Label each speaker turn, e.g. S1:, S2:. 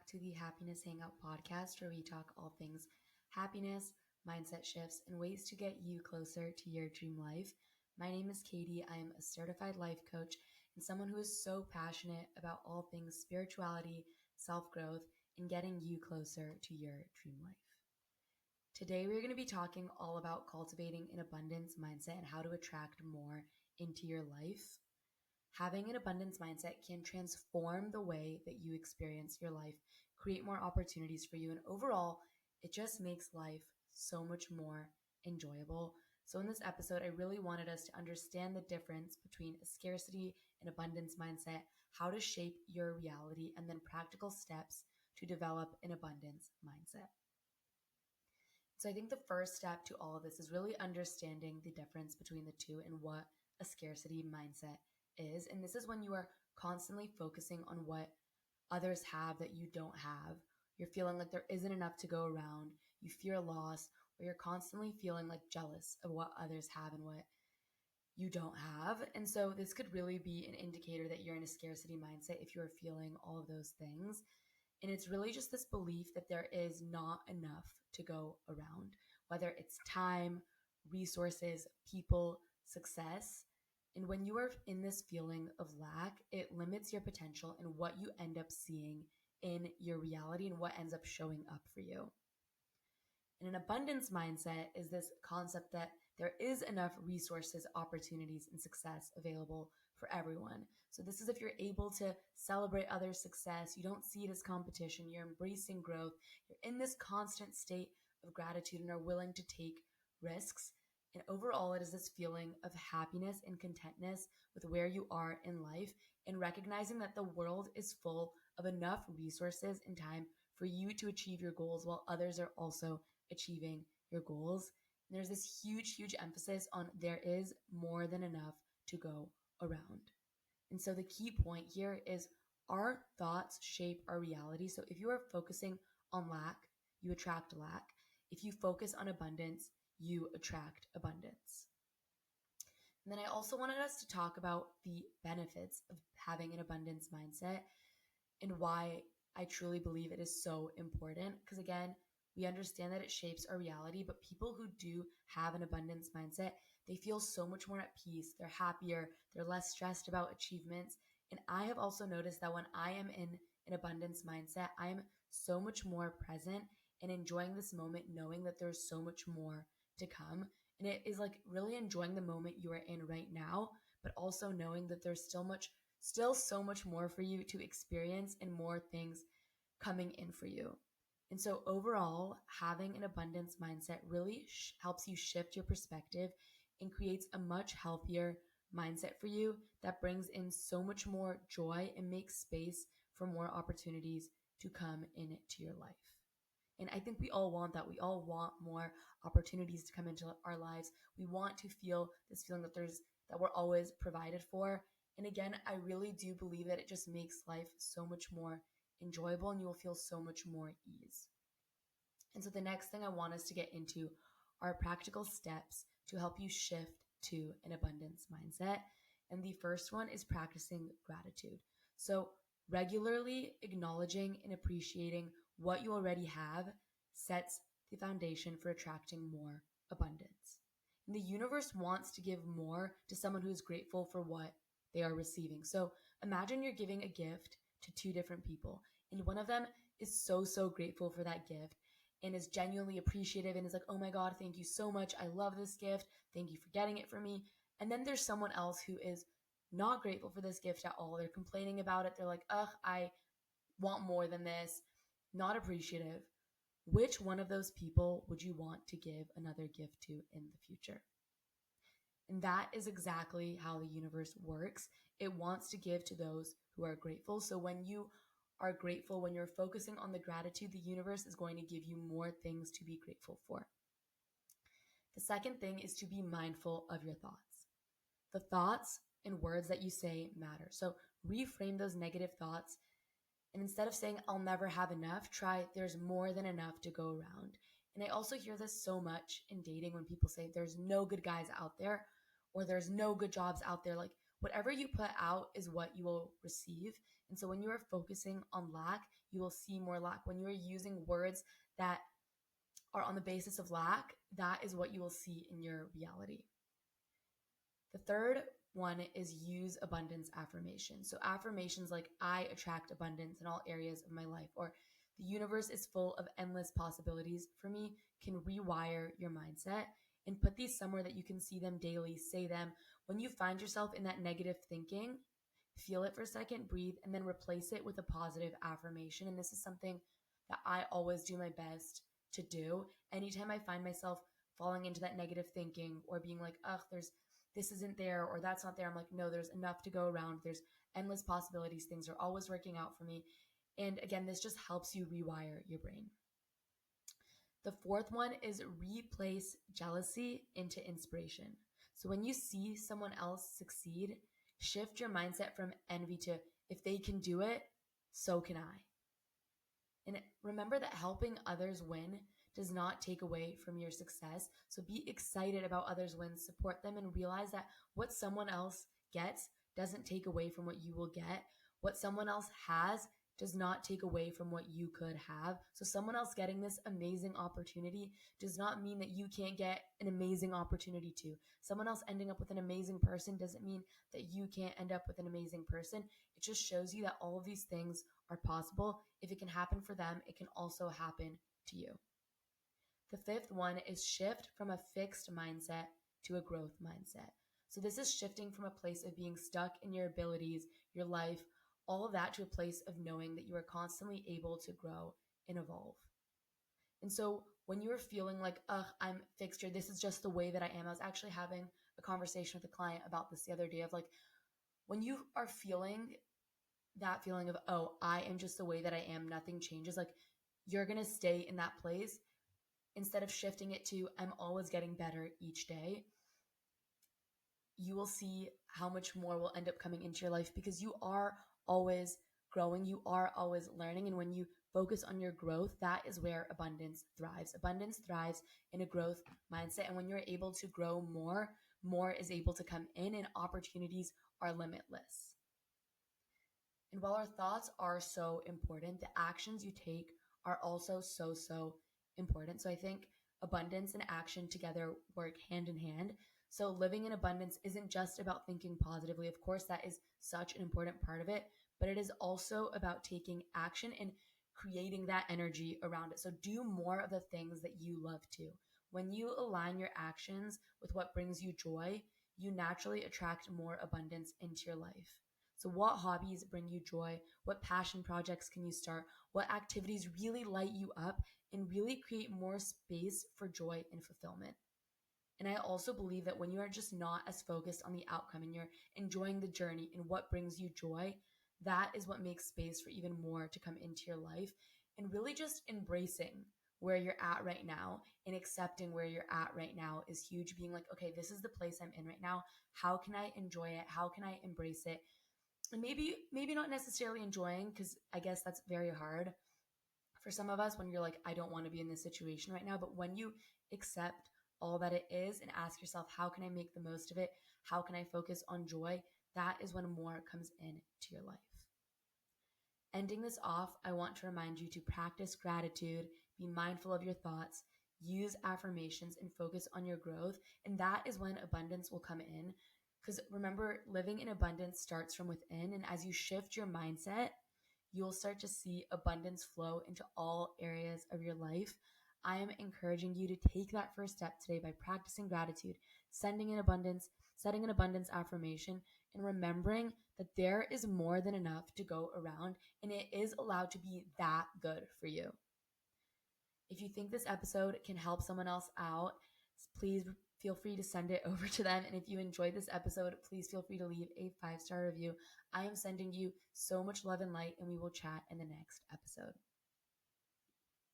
S1: to the Happiness Hangout podcast, where we talk all things happiness, mindset shifts, and ways to get you closer to your dream life. My name is Katie. I am a certified life coach and someone who is so passionate about all things spirituality, self growth, and getting you closer to your dream life. Today, we're going to be talking all about cultivating an abundance mindset and how to attract more into your life. Having an abundance mindset can transform the way that you experience your life, create more opportunities for you, and overall, it just makes life so much more enjoyable. So, in this episode, I really wanted us to understand the difference between a scarcity and abundance mindset, how to shape your reality, and then practical steps to develop an abundance mindset. So, I think the first step to all of this is really understanding the difference between the two and what a scarcity mindset is. And this is when you are constantly focusing on what others have that you don't have. You're feeling like there isn't enough to go around. You fear loss, or you're constantly feeling like jealous of what others have and what you don't have. And so this could really be an indicator that you're in a scarcity mindset if you're feeling all of those things. And it's really just this belief that there is not enough to go around, whether it's time, resources, people, success. And when you are in this feeling of lack, it limits your potential and what you end up seeing in your reality and what ends up showing up for you. And an abundance mindset is this concept that there is enough resources, opportunities, and success available for everyone. So this is if you're able to celebrate others' success, you don't see it as competition, you're embracing growth, you're in this constant state of gratitude and are willing to take risks. And overall, it is this feeling of happiness and contentness with where you are in life and recognizing that the world is full of enough resources and time for you to achieve your goals while others are also achieving your goals. And there's this huge emphasis on there is more than enough to go around. And so the key point here is our thoughts shape our reality. So if you are focusing on lack, you attract lack. If you focus on abundance, you attract abundance. And then I also wanted us to talk about the benefits of having an abundance mindset and why I truly believe it is so important. Because again, we understand that it shapes our reality, but people who do have an abundance mindset, they feel so much more at peace. They're happier. They're less stressed about achievements. And I have also noticed that when I am in an abundance mindset, I am so much more present and enjoying this moment, knowing that there's so much more to come. And it is like really enjoying the moment you are in right now, but also knowing that there's still so much more for you to experience and more things coming in for you. And so overall, having an abundance mindset really helps you shift your perspective and creates a much healthier mindset for you that brings in so much more joy and makes space for more opportunities to come into your life. And I think we all want that. We all want more opportunities to come into our lives. We want to feel this feeling that we're always provided for. And again, I really do believe that it just makes life so much more enjoyable and you will feel so much more ease. And so the next thing I want us to get into are practical steps to help you shift to an abundance mindset. And the first one is practicing gratitude. So regularly acknowledging and appreciating what you already have sets the foundation for attracting more abundance. And the universe wants to give more to someone who is grateful for what they are receiving. So imagine you're giving a gift to two different people, and one of them is so grateful for that gift and is genuinely appreciative and is like, oh my God, thank you so much. I love this gift. Thank you for getting it for me. And then there's someone else who is not grateful for this gift at all. They're complaining about it. They're like, ugh, I want more than this. Not appreciative. Which one of those people would you want to give another gift to in the future? And that is exactly how the universe works. It wants to give to those who are grateful. So when you are grateful, when you're focusing on the gratitude, the universe is going to give you more things to be grateful for. The second thing is to be mindful of your thoughts. The thoughts and words that you say matter. So reframe those negative thoughts. And instead of saying, I'll never have enough, try, there's more than enough to go around. And I also hear this so much in dating when people say, there's no good guys out there, or there's no good jobs out there. Like whatever you put out is what you will receive. And so when you are focusing on lack, you will see more lack. When you are using words that are on the basis of lack, that is what you will see in your reality. The third one is use abundance affirmations. So affirmations like I attract abundance in all areas of my life, or the universe is full of endless possibilities for me, can rewire your mindset and put these somewhere that you can see them daily. Say them when you find yourself in that negative thinking. Feel it for a second, breathe, and then replace it with a positive affirmation. And this is something that I always do my best to do. Anytime I find myself falling into that negative thinking or being like, ugh, this isn't there or that's not there. I'm like, no, there's enough to go around. There's endless possibilities. Things are always working out for me. And again, this just helps you rewire your brain. The fourth one is replace jealousy into inspiration. So when you see someone else succeed, shift your mindset from envy to if they can do it, so can I. And remember that helping others win does not take away from your success. So be excited about others' wins, support them, and realize that what someone else gets doesn't take away from what you will get. What someone else has does not take away from what you could have. So someone else getting this amazing opportunity does not mean that you can't get an amazing opportunity too. Someone else ending up with an amazing person doesn't mean that you can't end up with an amazing person. It just shows you that all of these things are possible. If it can happen for them, it can also happen to you. The fifth one is shift from a fixed mindset to a growth mindset. So this is shifting from a place of being stuck in your abilities, your life, all of that to a place of knowing that you are constantly able to grow and evolve. And so when you're feeling like, ugh, I'm fixed here, this is just the way that I am. I was actually having a conversation with a client about this the other day of like, when you are feeling that feeling of, oh, I am just the way that I am, nothing changes, like you're going to stay in that place instead of shifting it to, I'm always getting better each day. You will see how much more will end up coming into your life because you are always growing, you are always learning. And when you focus on your growth, that is where abundance thrives. Abundance thrives in a growth mindset. And when you're able to grow more is able to come in and opportunities are limitless. And while our thoughts are so important, the actions you take are also so important. So I think abundance and action together work hand in hand. So living in abundance isn't just about thinking positively. Of course, that is such an important part of it, but it is also about taking action and creating that energy around it. So do more of the things that you love to. When you align your actions with what brings you joy, you naturally attract more abundance into your life. So what hobbies bring you joy? What passion projects can you start? What activities really light you up and really create more space for joy and fulfillment? And I also believe that when you are just not as focused on the outcome and you're enjoying the journey and what brings you joy, that is what makes space for even more to come into your life and really just embracing where you're at right now and accepting where you're at right now is huge. Being like, okay, this is the place I'm in right now. How can I enjoy it? How can I embrace it? And maybe not necessarily enjoying, because I guess that's very hard for some of us when you're like, I don't want to be in this situation right now. But when you accept all that it is and ask yourself, how can I make the most of it? How can I focus on joy? That is when more comes into your life. Ending this off, I want to remind you to practice gratitude, be mindful of your thoughts, use affirmations, and focus on your growth. And that is when abundance will come in. Because remember, living in abundance starts from within. And as you shift your mindset, you'll start to see abundance flow into all areas of your life. I am encouraging you to take that first step today by practicing gratitude, setting an abundance affirmation, and remembering that there is more than enough to go around and it is allowed to be that good for you. If you think this episode can help someone else out, please feel free to send it over to them. And if you enjoyed this episode, please feel free to leave a 5-star review. I am sending you so much love and light, and we will chat in the next episode.